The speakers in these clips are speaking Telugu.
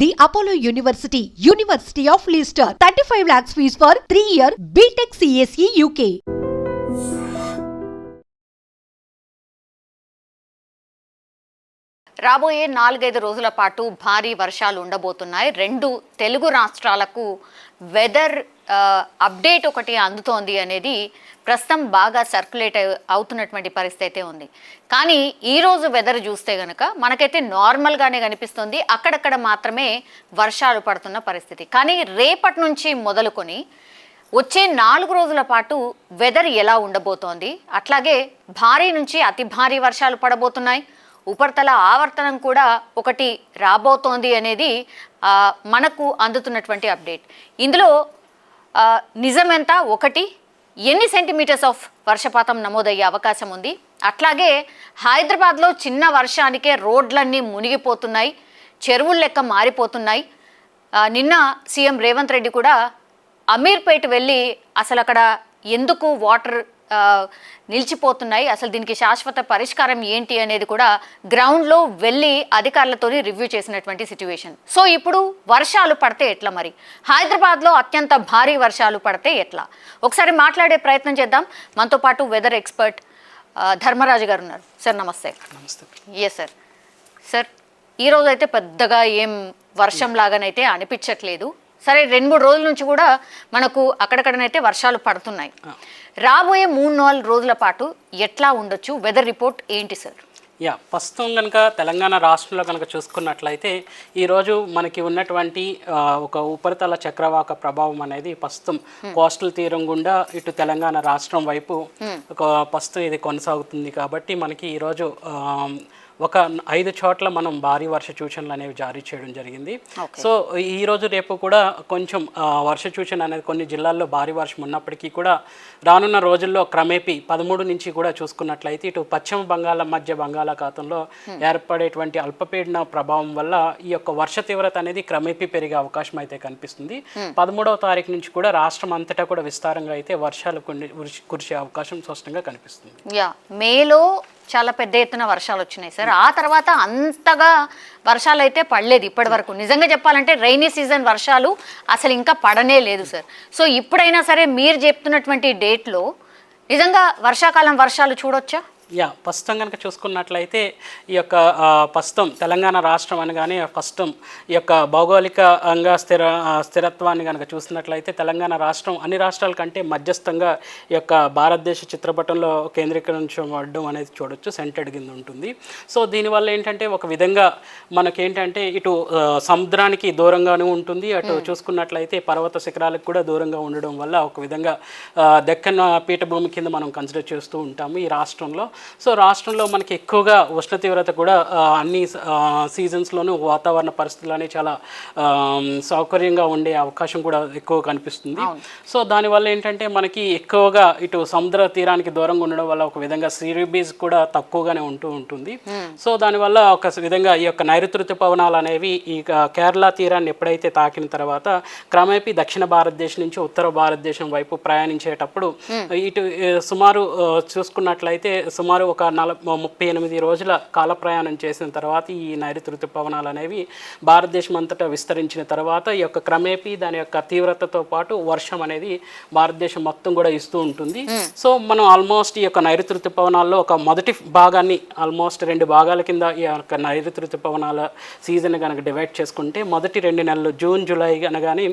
The Apollo University, University of Leicester. 35 lakhs fees for 3-year BTech CSE UK. రాబోయే 4-5 రోజుల పాటు భారీ వర్షాలు ఉండబోతున్నాయి. 2 తెలుగు రాష్ట్రాలకు వెదర్ అప్డేట్ ఒకటి అందుతోంది అనేది ప్రస్తుతం బాగా సర్క్యులేట్ అవుతున్నటువంటి పరిస్థితి అయితే ఉంది. కానీ ఈరోజు వెదర్ చూస్తే కనుక మనకైతే నార్మల్గానే కనిపిస్తుంది. అక్కడక్కడ మాత్రమే వర్షాలు పడుతున్న పరిస్థితి. కానీ రేపటి నుంచి మొదలుకొని వచ్చే 4 రోజుల పాటు వెదర్ ఎలా ఉండబోతోంది, అట్లాగే భారీ నుంచి అతి భారీ వర్షాలు పడబోతున్నాయి, ఉపరితల ఆవర్తనం కూడా ఒకటి రాబోతోంది అనేది మనకు అందుతున్నటువంటి అప్డేట్. ఇందులో నిజమెంత, ఒకటి ఎన్ని సెంటీమీటర్స్ ఆఫ్ వర్షపాతం నమోదయ్యే అవకాశం ఉంది, అట్లాగే హైదరాబాద్లో చిన్న వర్షానికే రోడ్లన్నీ మునిగిపోతున్నాయి, చెరువుల లెక్క మారిపోతున్నాయి. నిన్న సీఎం రేవంత్ రెడ్డి కూడా అమీర్పేట వెళ్ళి అసలు అక్కడ ఎందుకు వాటర్ నిలిచిపోతున్నాయి, అసలు దీనికి శాశ్వత పరిష్కారం ఏంటి అనేది కూడా గ్రౌండ్లో వెళ్ళి అధికారులతో రివ్యూ చేసినటువంటి సిచ్యువేషన్. సో ఇప్పుడు వర్షాలు పడితే ఎట్లా, మరి హైదరాబాద్లో అత్యంత భారీ వర్షాలు పడితే ఎట్లా, ఒకసారి మాట్లాడే ప్రయత్నం చేద్దాం. మనతో పాటు వెదర్ ఎక్స్పర్ట్ ధర్మరాజు గారు ఉన్నారు. సార్ నమస్తే. నమస్తే. Yes sir. సార్ ఈరోజు అయితే పెద్దగా ఏం వర్షం లాగానైతే అనిపించట్లేదు. సరే 2-3 రోజుల నుంచి కూడా మనకు అక్కడక్కడనైతే వర్షాలు పడుతున్నాయి. రాబోయే 3-4 రోజుల పాటు ఎట్లా ఉండొచ్చు, వెదర్ రిపోర్ట్ ఏంటి సార్? ప్రస్తుతం కనుక తెలంగాణ రాష్ట్రంలో కనుక చూసుకున్నట్లయితే ఈరోజు మనకి ఉన్నటువంటి ఒక ఉపరితల చక్రవాక ప్రభావం అనేది ప్రస్తుతం కోస్టల్ తీరం గుండా ఇటు తెలంగాణ రాష్ట్రం వైపు ప్రస్తుతం ఇది కొనసాగుతుంది. కాబట్టి మనకి ఈరోజు ఒక 5 చోట్ల మనం భారీ వర్ష సూచనలు అనేవి జారీ చేయడం జరిగింది. సో ఈ రోజు రేపు కూడా కొంచెం వర్ష సూచన అనేది కొన్ని జిల్లాల్లో భారీ వర్షం ఉన్నప్పటికీ కూడా రానున్న రోజుల్లో క్రమేపీ 13 నుంచి కూడా చూసుకున్నట్లయితే ఇటు పశ్చిమ మధ్య బంగాళాఖాతంలో ఏర్పడేటువంటి అల్పపీడన ప్రభావం వల్ల ఈ యొక్క వర్ష తీవ్రత అనేది క్రమేపీ పెరిగే అవకాశం అయితే కనిపిస్తుంది. 13వ తారీఖు నుంచి కూడా రాష్ట్రం అంతటా కూడా విస్తారంగా అయితే వర్షాలు కురిసే అవకాశం స్పష్టంగా కనిపిస్తుంది. మేలో చాలా పెద్ద ఎత్తున వర్షాలు వచ్చినాయి సార్. ఆ తర్వాత అంతగా వర్షాలు అయితే పడలేదు ఇప్పటి వరకు. నిజంగా చెప్పాలంటే రైనీ సీజన్ వర్షాలు అసలు ఇంకా పడనే లేదు సార్. సో ఇప్పుడైనా సరే మీరు చెప్తున్నటువంటి డేట్లో నిజంగా వర్షాకాలం వర్షాలు చూడొచ్చా? ప్రస్తుతం కనుక చూసుకున్నట్లయితే ఈ యొక్క ప్రస్తుతం తెలంగాణ రాష్ట్రం అనగానే ప్రస్తుతం ఈ యొక్క భౌగోళికంగా స్థిరత్వాన్ని కనుక చూసినట్లయితే తెలంగాణ రాష్ట్రం అన్ని రాష్ట్రాల కంటే మధ్యస్థంగా ఈ యొక్క భారతదేశ చిత్రపటంలో కేంద్రీకరించబడడం అనేది చూడొచ్చు, సెంటర్డ్ కింద ఉంటుంది. సో దీనివల్ల ఏంటంటే ఒక విధంగా మనకేంటంటే ఇటు సముద్రానికి దూరంగానే ఉంటుంది, అటు చూసుకున్నట్లయితే పర్వత శిఖరాలకు కూడా దూరంగా ఉండడం వల్ల ఒక విధంగా దక్కన్ పీఠభూమి కింద మనం కన్సిడర్ చేస్తూ ఉంటాము ఈ రాష్ట్రంలో. సో రాష్ట్రంలో మనకి ఎక్కువగా ఉష్ణ తీవ్రత కూడా అన్ని సీజన్స్లోనూ వాతావరణ పరిస్థితులు చాలా సౌకర్యంగా ఉండే అవకాశం కూడా ఎక్కువ కనిపిస్తుంది. సో దానివల్ల ఏంటంటే మనకి ఎక్కువగా ఇటు సముద్ర తీరానికి దూరంగా ఉండడం వల్ల ఒక విధంగా సీ బీజ్ కూడా తక్కువగానే ఉంటుంది. సో దానివల్ల ఒక విధంగా ఈ యొక్క నైరుతి ఋతుపవనాలు అనేవి ఈ కేరళ తీరాన్ని ఎప్పుడైతే తాకిన తర్వాత క్రమేపీ దక్షిణ భారతదేశం నుంచి ఉత్తర భారతదేశం వైపు ప్రయాణించేటప్పుడు ఇటు సుమారు చూసుకున్నట్లయితే సుమారు ఒక 38 రోజుల కాల ప్రయాణం చేసిన తర్వాత ఈ నైరుతి ఋతుపవనాలు అనేవి భారతదేశం అంతటా విస్తరించిన తర్వాత ఈ యొక్క క్రమేపీ దాని యొక్క తీవ్రతతో పాటు వర్షం అనేది భారతదేశం మొత్తం కూడా ఇస్తూ ఉంటుంది. సో మనం ఆల్మోస్ట్ ఈ యొక్క నైరుతి ఋతుపవనాల్లో ఒక మొదటి భాగాన్ని ఆల్మోస్ట్ 2 భాగాల కింద ఈ యొక్క నైరుతి ఋతుపవనాల సీజన్ కనుక డివైడ్ చేసుకుంటే మొదటి 2 నెలలు జూన్ జూలై అనగానే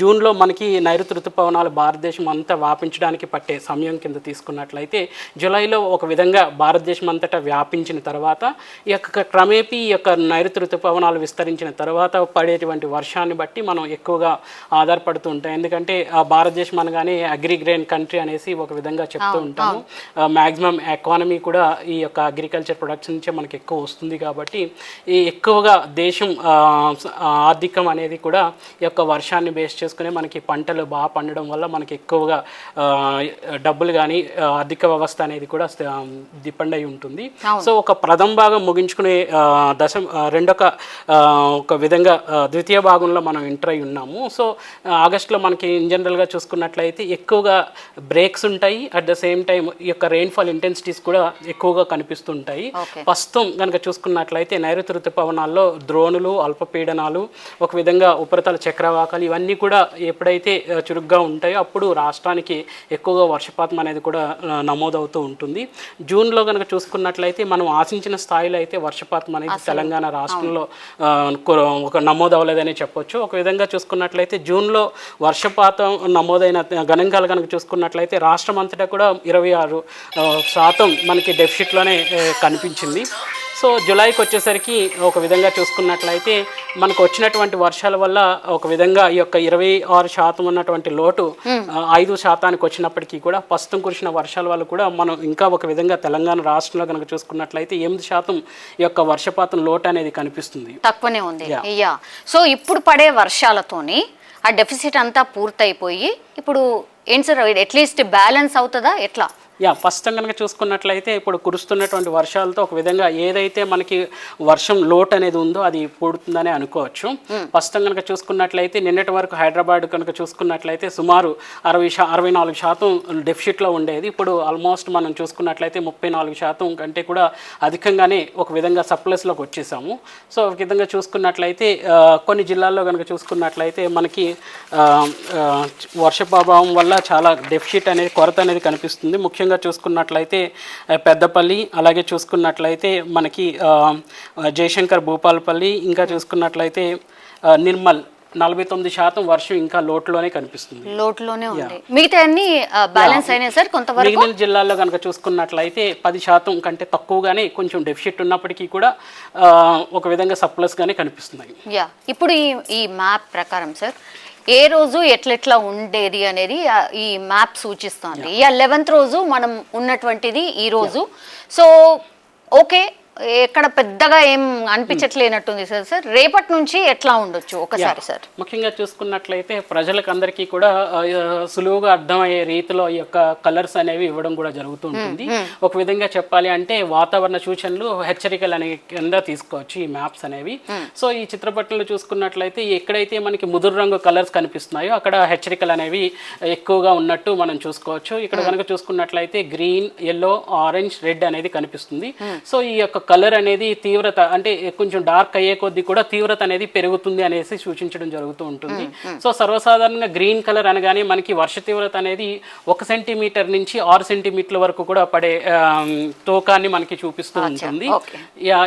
జూన్లో మనకి నైరుతి ఋతుపవనాలు భారతదేశం అంతా వ్యాపించడానికి పట్టే సమయం కింద తీసుకున్నట్లయితే జూలైలో ఒక విధంగా భారతదేశం అంతటా వ్యాపించిన తర్వాత ఈ యొక్క క్రమేపీ ఈ యొక్క నైరుతి ఋతుపవనాలు విస్తరించిన తర్వాత పడేటువంటి వర్షాన్ని బట్టి మనం ఎక్కువగా ఆధారపడుతూ ఉంటాం. ఎందుకంటే భారతదేశం అనగానే అగ్రిగ్రెయిన్ కంట్రీ అనేసి ఒక విధంగా చెప్తూ ఉంటాము. మ్యాక్సిమం ఎకానమీ కూడా ఈ యొక్క అగ్రికల్చర్ ప్రొడక్షన్ నుంచే మనకి ఎక్కువ వస్తుంది. కాబట్టి ఈ ఎక్కువగా దేశం ఆర్థికం అనేది కూడా ఈ యొక్క వర్షాన్ని బేస్ చేసుకుని మనకి పంటలు బాగా పండడం వల్ల మనకి ఎక్కువగా డబ్బులు కానీ ఆర్థిక వ్యవస్థ అనేది కూడా డిపెండ్ అయి ఉంటుంది. సో ఒక ప్రథమ భాగం ముగించుకునే ఒక విధంగా ద్వితీయ భాగంలో మనం ఎంటర్ అయి ఉన్నాము. సో ఆగస్టులో మనకి ఇన్ జనరల్గా చూసుకున్నట్లయితే ఎక్కువగా బ్రేక్స్ ఉంటాయి. అట్ ద సేమ్ టైం ఈ యొక్క రెయిన్ఫాల్ ఇంటెన్సిటీస్ కూడా ఎక్కువగా కనిపిస్తుంటాయి. ప్రస్తుతం కనుక చూసుకున్నట్లయితే నైరుతి ఋతుపవనాల్లో ద్రోణులు, అల్పపీడనాలు, ఒక విధంగా ఉపరితల చక్రవాకాలు ఇవన్నీ కూడా ఎప్పుడైతే చురుగ్గా ఉంటాయో అప్పుడు రాష్ట్రానికి ఎక్కువగా వర్షపాతం అనేది కూడా నమోదవుతూ ఉంటుంది. జూన్లో కనుక చూసుకున్నట్లయితే మనం ఆశించిన స్థాయిలో అయితే వర్షపాతం అనేది తెలంగాణ రాష్ట్రంలో ఒక నమోదు అవ్వలేదని చెప్పొచ్చు. ఒక విధంగా చూసుకున్నట్లయితే జూన్లో వర్షపాతం నమోదైన గణాంకాలు కనుక చూసుకున్నట్లయితే రాష్ట్రం అంతటా కూడా 26% మనకి డెఫిసిట్లోనే కనిపించింది. సో జూలైకి వచ్చేసరికి ఒక విధంగా చూసుకున్నట్లయితే మనకు వచ్చినటువంటి వర్షాల వల్ల ఒక విధంగా ఈ యొక్క 26% ఉన్నటువంటి లోటు 5% వచ్చినప్పటికీ కూడా ప్రస్తుతం కురిసిన వర్షాల వల్ల కూడా మనం ఇంకా ఒక విధంగా తెలంగాణ రాష్ట్రంలో కనుక చూసుకున్నట్లయితే 8% ఈ యొక్క వర్షపాతం లోటు అనేది కనిపిస్తుంది, తక్కువనే ఉంది. సో ఇప్పుడు పడే వర్షాలతోని ఆ డెఫిసిట్ అంతా పూర్తయిపోయి ఇప్పుడు ఏంటి సార్ అట్లీస్ట్ బ్యాలెన్స్ అవుతుందా ఎట్లా? ప్రస్తుతం కనుక చూసుకున్నట్లయితే ఇప్పుడు కురుస్తున్నటువంటి వర్షాలతో ఒక విధంగా ఏదైతే మనకి వర్షం లోటు అనేది ఉందో అది పూడుతుందని అనుకోవచ్చు. ప్రస్తుతం కనుక చూసుకున్నట్లయితే నిన్నటి వరకు హైదరాబాద్ కనుక చూసుకున్నట్లయితే సుమారు 64% డెఫిసిట్లో ఉండేది. ఇప్పుడు ఆల్మోస్ట్ మనం చూసుకున్నట్లయితే 34% కంటే కూడా అధికంగానే ఒక విధంగా సర్ప్లస్లోకి వచ్చేసాము. సో ఒక విధంగా చూసుకున్నట్లయితే కొన్ని జిల్లాల్లో కనుక చూసుకున్నట్లయితే మనకి వర్ష ప్రభావం వల్ల చాలా డెఫిసిట్ అనేది కొరత అనేది కనిపిస్తుంది. ముఖ్యంగా చూసుకున్నట్లయితే పెద్దపల్లి, అలాగే చూసుకున్నట్లయితే మనకి జయశంకర్ భూపాలపల్లి, ఇంకా చూసుకున్నట్లయితే నిర్మల్ 49% వర్షం ఇంకా లోటులోనే కనిపిస్తుంది. లోటులోనే ఉంది. మిగతా అన్ని బ్యాలెన్స్ అయినాయి సార్ కొంతవరకు. మిగిలిన జిల్లాల్లో కనుక చూసుకున్నట్లయితే 10% కంటే తక్కువగానే కొంచెం డెఫిసిట్ ఉన్నప్పటికీ కూడా ఒక విధంగా సర్ప్లస్ గానే కనిపిస్తున్నాయి. ఇప్పుడు ఈ మ్యాప్ ప్రకారం సార్ ఏ రోజు ఎట్లెట్లా ఉండేది అనేది ఈ మ్యాప్ సూచిస్తుంది. 11th రోజు మనం ఉన్నటువంటిది ఈ రోజు. సో ఓకే, ఎక్కడ పెద్దగా ఏం అనిపించట్లేనట్టుంది సార్. రేపటి నుంచి ఎట్లా ఉండొచ్చు ఒకసారి సార్? ముఖ్యంగా చూసుకున్నట్లయితే ప్రజలకు అందరికీ కూడా సులువుగా అర్థమయ్యే రీతిలో ఈ యొక్క కలర్స్ అనేవి ఇవ్వడం కూడా జరుగుతూ ఉంటుంది. ఒక విధంగా చెప్పాలి అంటే వాతావరణ సూచనలు, హెచ్చరికలు అనే కింద తీసుకోవచ్చు ఈ మ్యాప్స్ అనేవి. సో ఈ చిత్రపటంలో చూసుకున్నట్లయితే ఎక్కడైతే మనకి ముదురు రంగు కలర్స్ కనిపిస్తున్నాయో అక్కడ హెచ్చరికలు అనేవి ఎక్కువగా ఉన్నట్టు మనం చూసుకోవచ్చు. ఇక్కడ కనుక చూసుకున్నట్లయితే గ్రీన్, ఎల్లో, ఆరెంజ్, రెడ్ అనేది కనిపిస్తుంది. సో ఈ యొక్క కలర్ అనేది తీవ్రత అంటే కొంచెం డార్క్ అయ్యే కొద్దీ కూడా తీవ్రత అనేది పెరుగుతుంది అనేసి సూచించడం జరుగుతూ ఉంటుంది. సో సర్వసాధారణంగా గ్రీన్ కలర్ అనగానే మనకి వర్ష తీవ్రత అనేది 1 సెంటీమీటర్ నుంచి 6 సెంటీమీటర్ల వరకు కూడా పడే తూకాన్ని మనకి చూపిస్తూ ఉంటుంది.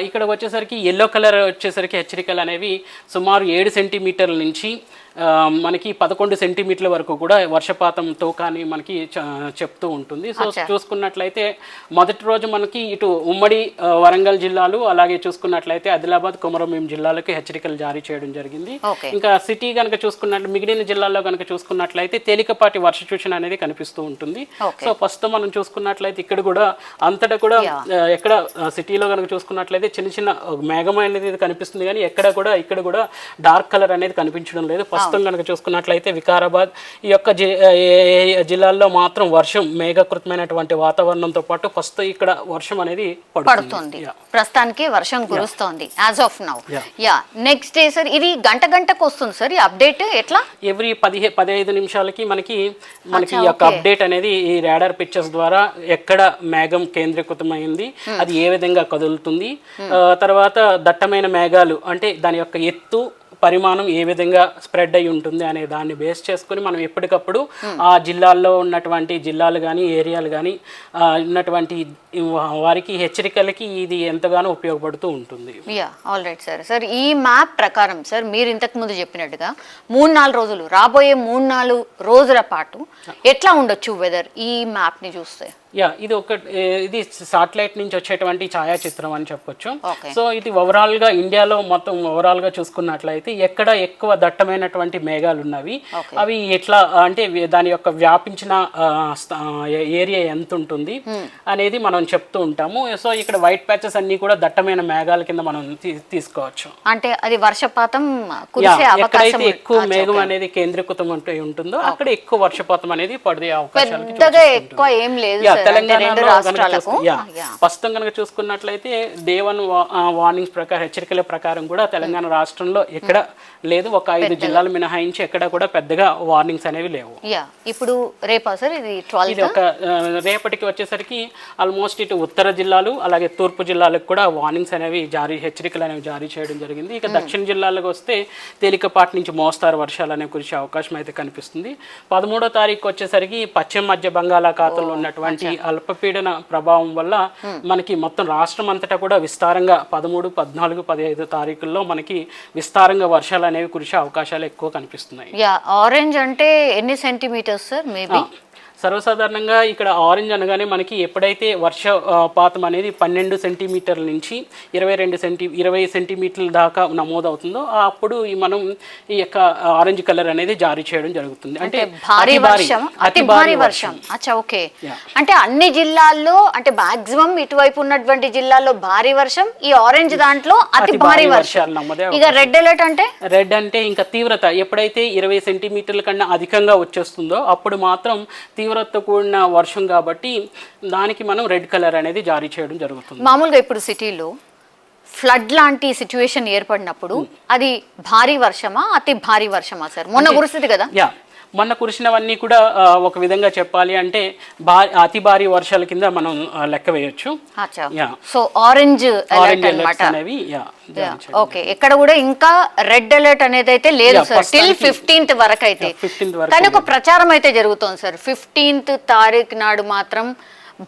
ఇక్కడ వచ్చేసరికి ఎల్లో కలర్ వచ్చేసరికి హెచ్చరికలు అనేవి సుమారు 7 సెంటీమీటర్ల నుంచి మనకి 11 సెంటీమీటర్ల వరకు కూడా వర్షపాతం తూకాన్ని మనకి చెప్తూ ఉంటుంది. సో చూసుకున్నట్లయితే మొదటి రోజు మనకి ఇటు ఉమ్మడి వరంగల్ జిల్లాలు, అలాగే చూసుకున్నట్లయితే ఆదిలాబాద్, కొమరంభీం జిల్లాలకు హెచ్చరికలు జారీ చేయడం జరిగింది. ఇంకా సిటీ కనుక చూసుకున్నట్లు మిగిలిన జిల్లాల్లో కనుక చూసుకున్నట్లయితే తేలికపాటి వర్ష సూచన అనేది కనిపిస్తూ ఉంటుంది. సో ప్రస్తుతం మనం చూసుకున్నట్లయితే ఇక్కడ కూడా అంతటా కూడా ఎక్కడ సిటీలో కనుక చూసుకున్నట్లయితే చిన్న చిన్న మేఘం అనేది కనిపిస్తుంది, కానీ ఇక్కడ కూడా డార్క్ కలర్ అనేది కనిపించడం లేదు. ప్రస్తుతం కనుక చూసుకున్నట్లయితే వికారాబాద్ ఈ యొక్క జిల్లాల్లో మాత్రం వర్షం మేఘకృతమైనటువంటి వాతావరణంతో పాటు ప్రస్తుతం ఇక్కడ వర్షం అనేది పడుతుంది. ప్రస్తుతానికి వర్షం కురుస్తోంది as of now. Next day sir ఇది గంటకు వస్తుంది సార్ ఈ అప్డేట్ ఎట్లా? ఎవ్రీ 15 నిమిషాలకి మనకి ఈ యొక్క అప్డేట్ అనేది ఈ రాడార్ పిక్చర్స్ ద్వారా ఎక్కడ మేఘం కేంద్రీకృతమైంది, అది ఏ విధంగా కదులుతుంది, తర్వాత దట్టమైన మేఘాలు అంటే దాని యొక్క ఎత్తు, పరిమాణం ఏ విధంగా స్ప్రెడ్ అయి ఉంటుంది అనే దాన్ని బేస్ చేసుకుని మనం ఎప్పటికప్పుడు ఆ జిల్లాల్లో ఉన్నటువంటి జిల్లాలు కానీ ఏరియాలు కానీ ఉన్నటువంటి వారికి హెచ్చరికలకి ఇది ఎంతగానో ఉపయోగపడుతూ ఉంటుంది. All right sir. ఈ మ్యాప్ ప్రకారం సార్ మీరు ఇంతకుముందు చెప్పినట్టుగా 3-4 రోజులు రాబోయే 3-4 రోజుల పాటు ఎట్లా ఉండొచ్చు వెదర్ ఈ మ్యాప్ని చూస్తే? ఇది సాటిలైట్ నుంచి వచ్చేటువంటి ఛాయాచిత్రం అని చెప్పొచ్చు. సో ఇది ఓవరాల్గా ఇండియాలో మొత్తం ఓవరాల్గా చూసుకున్నట్లయితే ఎక్కడ ఎక్కువ దట్టమైనటువంటి మేఘాలు ఉన్నవి, అవి ఎట్లా అంటే దాని యొక్క వ్యాపించిన ఏరియా ఎంత ఉంటుంది అనేది మనం చెప్తూ ఉంటాము. సో ఇక్కడ వైట్ ప్యాచెస్ అన్ని కూడా దట్టమైన మేఘాల కింద మనం తీసుకోవచ్చు. అంటే అది వర్షపాతం ఎక్కడైతే ఎక్కువ మేఘం అనేది కేంద్రీకృతం ఉంటుందో అక్కడ ఎక్కువ వర్షపాతం అనేది పడే అవకాశాలు ఎక్కువ ఏం లేదు సార్ అంటే రెండు తెలంగాణలో రాష్ట్రాలకు ప్రస్తుతం కనుక చూసుకున్నట్లయితే డే 1 వార్నింగ్స్ ప్రకారం, హెచ్చరికల ప్రకారం కూడా తెలంగాణ రాష్ట్రంలో ఎక్కడ లేదు, ఒక 5 జిల్లాలు మినహాయించి ఎక్కడ కూడా పెద్దగా వార్నింగ్స్ అనేవి లేవు. ఇప్పుడు రేపా సార్ ఇది 12th? ఇది ఒక రేపటికి వచ్చేసరికి ఆల్మోస్ట్ ఇటు ఉత్తర జిల్లాలు అలాగే తూర్పు జిల్లాలకు కూడా వార్నింగ్స్ అనేవి హెచ్చరికలు అనేవి జారీ చేయడం జరిగింది. ఇక దక్షిణ జిల్లాలకు వస్తే తేలికపాటి నుంచి మోస్తారు వర్షాలు అనేవి కురిసే అవకాశం అయితే కనిపిస్తుంది. 13వ తారీఖు వచ్చేసరికి పశ్చిమ మధ్య బంగాళాఖాతంలో ఉన్నటువంటి అల్పపీడన ప్రభావం వల్ల మనకి మొత్తం రాష్ట్రం అంతటా కూడా విస్తారంగా 13, 14, 15 తారీఖుల్లో మనకి విస్తారంగా వర్షాలు అనేవి కురిసే అవకాశాలు ఎక్కువ కనిపిస్తున్నాయి. ఆరెంజ్ అంటే ఎన్ని సెంటీమీటర్స్ సార్ మేబీ? సర్వసాధారణంగా ఇక్కడ ఆరెంజ్ అనగానే మనకి ఎప్పుడైతే వర్షపాతం అనేది 12 సెంటీమీటర్ల నుంచి 20 సెంటీమీటర్ల దాకా నమోదవుతుందో అప్పుడు మనం ఈ యొక్క ఆరెంజ్ కలర్ అనేది జారీ చేయడం జరుగుతుంది. అంటే భారీ వర్షం, అతి భారీ వర్షం. అచ్చా, ఓకే. అంటే అన్ని జిల్లాల్లో, అంటే మాక్సిమం ఇటువైపు ఉన్నటువంటి జిల్లాల్లో భారీ వర్షం, ఈ ఆరెంజ్ దాంట్లో అతి భారీ వర్షాలు నమోదే. ఇక రెడ్ అలర్ట్ అంటే? రెడ్ అంటే ఇంకా తీవ్రత ఎప్పుడైతే 20 సెంటీమీటర్ల కన్నా అధికంగా వచ్చేస్తుందో అప్పుడు మాత్రం తీవ్రతతో కూడిన వర్షం కాబట్టి దానికి మనం రెడ్ కలర్ అనేది జారీ చేయడం జరుగుతుంది. మామూలుగా ఇప్పుడు సిటీలో ఫ్లడ్ లాంటి సిచ్యువేషన్ ఏర్పడినప్పుడు అది భారీ వర్షమా అతి భారీ వర్షమా సార్? మొన్న కురుస్తుంది కదా. మొన్న కురిసినవన్నీ కూడా ఒక విధంగా చెప్పాలి అంటే అతి భారీ వర్షాల కింద మనం లెక్క వేయొచ్చు. సో ఆరెంజ్ అలర్ట్ అనేవి. ఓకే, ఎక్కడ కూడా ఇంకా రెడ్ అలర్ట్ అనేది అయితే లేదు సార్ టిల్ 15th వరకు అయితే. కానీ ఒక ప్రచారం అయితే జరుగుతోంది సార్, 15th తారీఖు నాడు మాత్రం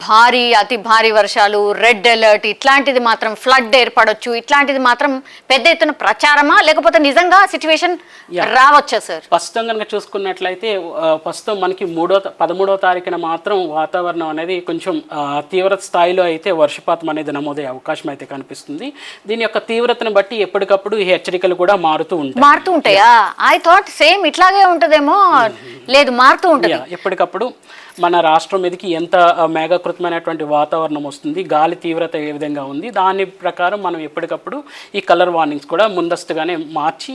భారీ అతి భారీ వర్షాలు, రెడ్ అలర్ట్, ఇట్లాంటిది మాత్రం ఫ్లడ్ ఏర్పడొచ్చు, ఇట్లాంటిది మాత్రం పెద్ద ఎత్తున ప్రచారమా లేకపోతే నిజంగా సిచ్యువేషన్ రావచ్చా సార్? ప్రస్తుతం కనుక చూసుకున్నట్లయితే ప్రస్తుతం మనకి 13వ తారీఖున మాత్రం వాతావరణం అనేది కొంచెం తీవ్రత స్థాయిలో అయితే వర్షపాతం అనేది నమోదయ్యే అవకాశం అయితే కనిపిస్తుంది. దీని యొక్క తీవ్రతను బట్టి ఎప్పటికప్పుడు ఈ హెచ్చరికలు కూడా మారుతూ ఉంటాయా? ఐ థాట్ సేమ్ ఇట్లాగే ఉంటదేమో. లేదు, మారుతూ ఉంటుంది ఎప్పటికప్పుడు. మన రాష్ట్రం మీదకి ఎంత మేఘకృతమైనటువంటి వాతావరణం వస్తుంది, గాలి తీవ్రత ఏ విధంగా ఉంది, దాని ప్రకారం మనం ఎప్పటికప్పుడు ఈ కలర్ వార్నింగ్స్ కూడా ముందస్తుగానే మార్చి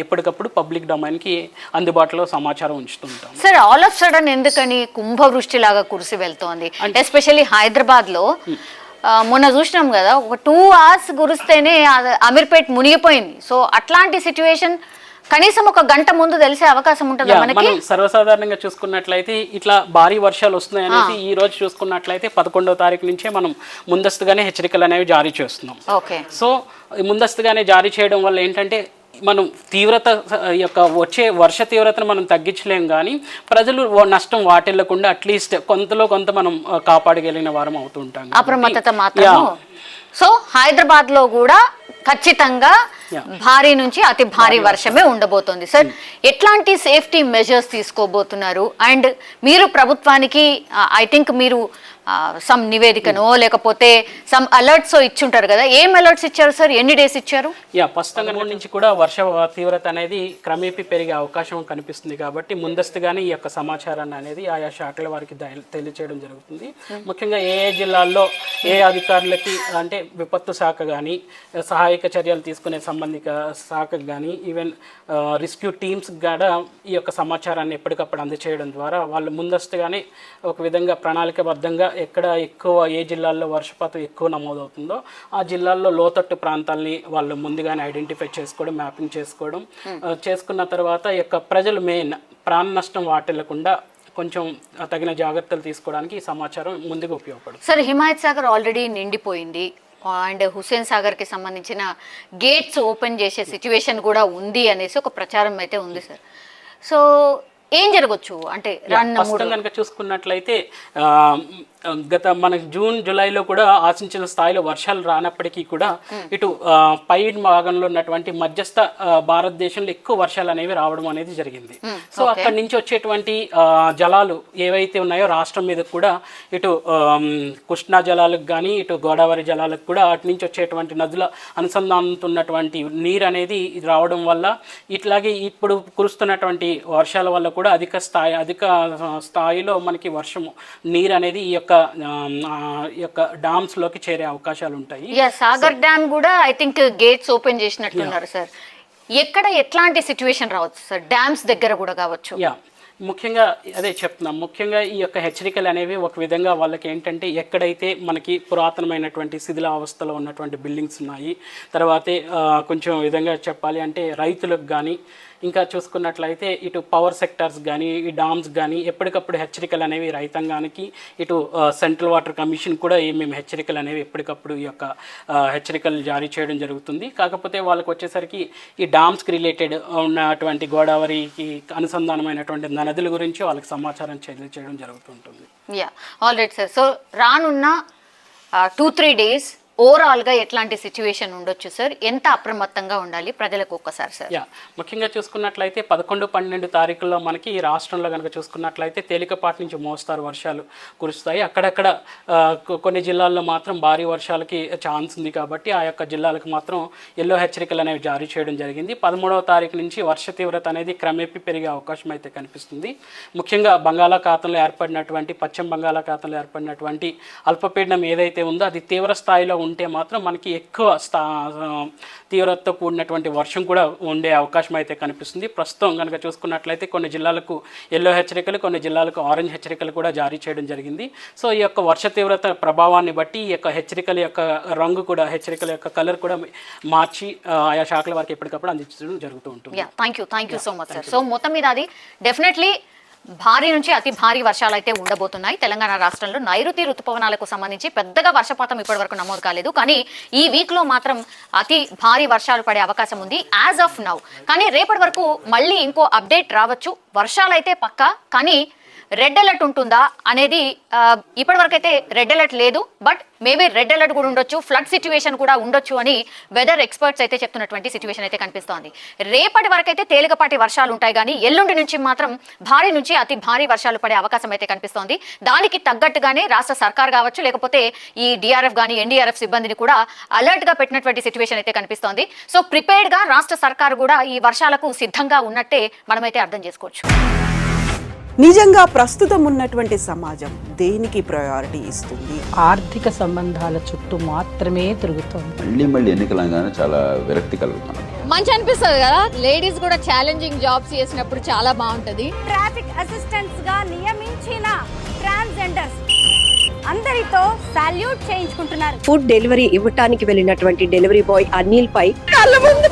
ఎప్పటికప్పుడు పబ్లిక్ డొమైన్కి అందుబాటులో సమాచారం ఉంచుతుంటాం. సార్ ఆల్ ఆఫ్ సడన్ ఎందుకని కుంభవృష్టి లాగా కురిసి వెళ్తోంది? ఎస్పెషల్లీ హైదరాబాద్లో మొన్న చూసినాం కదా, ఒక 2 hours కురిస్తేనే అమీర్పేట్ మునిగిపోయింది. సో అట్లాంటి సిచ్యువేషన్ కనీసం ఒక గంట ముందు తెలిసే అవకాశం ఉంటుందా మనకి? మనం సర్వసాధారణంగా చూసుకున్నట్లయితే ఇట్లా భారీ వర్షాలు వస్తున్నాయి అనేది ఈ రోజు చూసుకున్నట్లయితే 11వ తారీఖు నుంచే మనం ముందస్తుగానే హెచ్చరికలు అనేవి జారీ చేస్తున్నాం. సో ముందస్తుగానే జారీ చేయడం వల్ల ఏంటంటే మనం తీవ్రత యొక్క వచ్చే వర్ష తీవ్రతను మనం తగ్గించలేం, కానీ ప్రజలు నష్టం వాటిల్లకుండా అట్లీస్ట్ కొంతలో కొంత మనం కాపాడగలిగిన వారం అవుతూ ఉంటాం. అప్రమత్తత మాత్రం. సో హైదరాబాద్ లో కూడా ఖచ్చితంగా భారీ నుంచి అతి భారీ వర్షమే ఉండబోతోంది. సార్ ఎట్లాంటి సేఫ్టీ మెజర్స్ తీసుకోబోతున్నారు? అండ్ మీరు ప్రభుత్వానికి ఐ థింక్ మీరు సమ్ నివేదికనో లేకపోతే సమ్ అలర్ట్స్ ఇచ్చుంటారు కదా, ఏం అలర్ట్స్ ఇచ్చారు సార్? ఎన్ని డేస్ ఇచ్చారు? ప్రస్తుతం నుంచి కూడా వర్ష తీవ్రత అనేది క్రమేపీ పెరిగే అవకాశం కనిపిస్తుంది కాబట్టి ముందస్తుగానే ఈ యొక్క సమాచారాన్ని అనేది ఆయా శాఖల వారికి తెలియచేయడం జరుగుతుంది. ముఖ్యంగా ఏ జిల్లాల్లో ఏ అధికారులకి అంటే విపత్తు శాఖ కానీ సహాయక చర్యలు తీసుకునే సంబంధిత శాఖకు కానీ ఈవెన్ రెస్క్యూ టీమ్స్ కూడా ఈ యొక్క సమాచారాన్ని ఎప్పటికప్పుడు అందజేయడం ద్వారా వాళ్ళు ముందస్తుగానే ఒక విధంగా ప్రణాళికబద్ధంగా ఎక్కడ ఎక్కువ ఏ జిల్లాల్లో వర్షపాతం ఎక్కువ నమోదవుతుందో ఆ జిల్లాల్లో లోతట్టు ప్రాంతాలని వాళ్ళు ముందుగానే ఐడెంటిఫై చేసుకోవడం, మ్యాపింగ్ చేసుకోవడం, చేసుకున్న తర్వాత యొక్క ప్రజలు మెయిన్ ప్రాణ నష్టం వాటిల్లకుండా కొంచెం తగిన జాగ్రత్తలు తీసుకోవడానికి ఈ సమాచారం ముందుగా ఉపయోగపడుతుంది. సార్ హిమాయత్ సాగర్ ఆల్రెడీ నిండిపోయింది అండ్ హుస్సేన్ సాగర్కి సంబంధించిన గేట్స్ ఓపెన్ చేసే సిచ్యువేషన్ కూడా ఉంది అనేసి ఒక ప్రచారం అయితే ఉంది సార్. సో ఏం జరగచ్చు అంటే కనుక చూసుకున్నట్లయితే గత మనకి జూన్ జూలైలో కూడా ఆశించిన స్థాయిలో వర్షాలు రానప్పటికీ కూడా ఇటు పై భాగంలో ఉన్నటువంటి మధ్యస్థ భారతదేశంలో ఎక్కువ వర్షాలు అనేవి రావడం అనేది జరిగింది. సో అక్కడి నుంచి వచ్చేటువంటి జలాలు ఏవైతే ఉన్నాయో రాష్ట్రం మీద కూడా ఇటు కృష్ణా జలాలకు కానీ ఇటు గోదావరి జలాలకు కూడా అటు నుంచి వచ్చేటువంటి నదుల అనుసంధానంతున్నటువంటి నీరు అనేది రావడం వల్ల ఇట్లాగే ఇప్పుడు కురుస్తున్నటువంటి వర్షాల వల్ల కూడా అధిక స్థాయిలో మనకి వర్షము నీరు అనేది ఈ యొక్క డామ్స్ లోకి చేరే అవకాశాలు ఉంటాయి. సాగర్ డ్యామ్ కూడా ఐ థింక్ గేట్స్ ఓపెన్ చేసినట్టున్నారు సార్. ఎక్కడ ఎట్లాంటి సిచ్యువేషన్ రావచ్చు సార్? డ్యామ్స్ దగ్గర కూడా కావచ్చు. ముఖ్యంగా అదే చెప్తున్నాం, ముఖ్యంగా ఈ యొక్క హెచ్చరికలు అనేవి ఒక విధంగా వాళ్ళకి ఏంటంటే ఎక్కడైతే మనకి పురాతనమైనటువంటి శిథిలావస్థలో ఉన్నటువంటి బిల్డింగ్స్ ఉన్నాయి, తర్వాతే కొంచెం విధంగా చెప్పాలి అంటే రైతులకు కానీ ఇంకా చూసుకున్నట్లయితే ఇటు పవర్ సెక్టార్స్ కానీ ఈ డామ్స్ కానీ ఎప్పటికప్పుడు హెచ్చరికలు అనేవి రైతాంగానికి, ఇటు సెంట్రల్ వాటర్ కమిషన్ కూడా మేము హెచ్చరికలు అనేవి ఎప్పటికప్పుడు ఈ యొక్క హెచ్చరికలు జారీ చేయడం జరుగుతుంది. కాకపోతే వాళ్ళకి వచ్చేసరికి ఈ డామ్స్కి రిలేటెడ్ ఉన్నటువంటి గోదావరికి అనుసంధానమైనటువంటి నదుల గురించి వాళ్ళకి సమాచారం చేయడం జరుగుతుంటుంది. Yeah, all right sir. So రానున్న 2-3 డేస్ ఓవరాల్గా ఎట్లాంటి సిచ్యువేషన్ ఉండొచ్చు సార్? ఎంత అప్రమత్తంగా ఉండాలి ప్రజలకు ఒక్కసారి సార్? యా, ముఖ్యంగా చూసుకున్నట్లయితే 11-12 తారీఖుల్లో మనకి ఈ రాష్ట్రంలో కనుక చూసుకున్నట్లయితే తేలికపాటి నుంచి మోస్తారు వర్షాలు కురుస్తాయి. అక్కడక్కడ కొన్ని జిల్లాల్లో మాత్రం భారీ వర్షాలకి ఛాన్స్ ఉంది కాబట్టి ఆ యొక్క జిల్లాలకు మాత్రం ఎల్లో హెచ్చరికలు అనేవి జారీ చేయడం జరిగింది. 13వ తారీఖు నుంచి వర్ష తీవ్రత అనేది క్రమేపీ పెరిగే అవకాశం అయితే కనిపిస్తుంది. ముఖ్యంగా పశ్చిమ బంగాళాఖాతంలో ఏర్పడినటువంటి అల్పపీడనం ఏదైతే ఉందో అది తీవ్ర స్థాయిలో ఉంటే మాత్రం మనకి ఎక్కువ తీవ్రతతో కూడినటువంటి వర్షం కూడా ఉండే అవకాశం అయితే కనిపిస్తుంది. ప్రస్తుతం కనుక చూసుకున్నట్లయితే కొన్ని జిల్లాలకు ఎల్లో హెచ్చరికలు, కొన్ని జిల్లాలకు ఆరెంజ్ హెచ్చరికలు కూడా జారీ చేయడం జరిగింది. సో ఈ యొక్క వర్ష తీవ్రత ప్రభావాన్ని బట్టి ఈ యొక్క హెచ్చరికల యొక్క రంగు కూడా, హెచ్చరికల యొక్క కలర్ కూడా మార్చి ఆయా శాఖల వారికి ఎప్పటికప్పుడు అందించడం జరుగుతూ ఉంటుంది. Thank you so much sir. So మొత్తం మీద అది డెఫినెట్లీ భారీ నుంచి అతి భారీ వర్షాలు అయితే ఉండబోతున్నాయి. తెలంగాణ రాష్ట్రంలో నైరుతి ఋతుపవనాలకు సంబంధించి పెద్దగా వర్షపాతం ఇప్పటి వరకు నమోదు కాలేదు, కానీ ఈ వీక్లో మాత్రం అతి భారీ వర్షాలు పడే అవకాశం ఉంది యాజ్ ఆఫ్ నౌ. కానీ రేపటి వరకు మళ్ళీ ఇంకో అప్డేట్ రావచ్చు. వర్షాలు అయితే పక్కా, కానీ రెడ్ అలర్ట్ ఉంటుందా అనేది ఇప్పటి వరకు అయితే రెడ్ అలర్ట్ లేదు, బట్ మేబీ రెడ్ అలర్ట్ కూడా ఉండొచ్చు, ఫ్లడ్ సిచ్యువేషన్ కూడా ఉండొచ్చు అని వెదర్ ఎక్స్పర్ట్స్ అయితే చెప్తున్నటువంటి సిచ్యువేషన్ అయితే కనిపిస్తోంది. రేపటి వరకు అయితే తేలికపాటి వర్షాలు ఉంటాయి, కానీ ఎల్లుండి నుంచి మాత్రం భారీ నుంచి అతి భారీ వర్షాలు పడే అవకాశం అయితే కనిపిస్తోంది. దానికి తగ్గట్టుగానే రాష్ట్ర సర్కార్ కావచ్చు, లేకపోతే ఈ డిఆర్ఎఫ్ కానీ ఎన్డీఆర్ఎఫ్ సిబ్బందిని కూడా అలర్ట్గా పెట్టినటువంటి సిచ్యువేషన్ అయితే కనిపిస్తోంది. సో ప్రిపేర్డ్గా రాష్ట్ర సర్కార్ కూడా ఈ వర్షాలకు సిద్ధంగా ఉన్నట్టే మనమైతే అర్థం చేసుకోవచ్చు. నిజంగా ప్రస్తుతం ఉన్నటువంటి సమాజం దేనికి ప్రయారిటీ ఇస్తుంది? ఆర్థిక సంబంధాల చుట్టూ మాత్రమే తిరుగుతోంది. మళ్ళీ ఎన్నికలంగానే చాలా విరక్తి కలుగుతాను. మంచి అనిపిస్తుంది కదా, లేడీస్ కూడా ఛాలెంజింగ్ జాబ్స్ చేసినప్పుడు చాలా బాగుంటది. ట్రాఫిక్ అసిస్టెంట్స్ గా నియమించిన ట్రాన్స్జెండర్స్ అందరితో సాల్యూట్ చేయించుకుంటున్నారు. ఫుడ్ డెలివరీ ఇవ్వటానికి వెళ్ళినటువంటి డెలివరీ బాయ్ అనిల్ పై కళ్ళ ముందు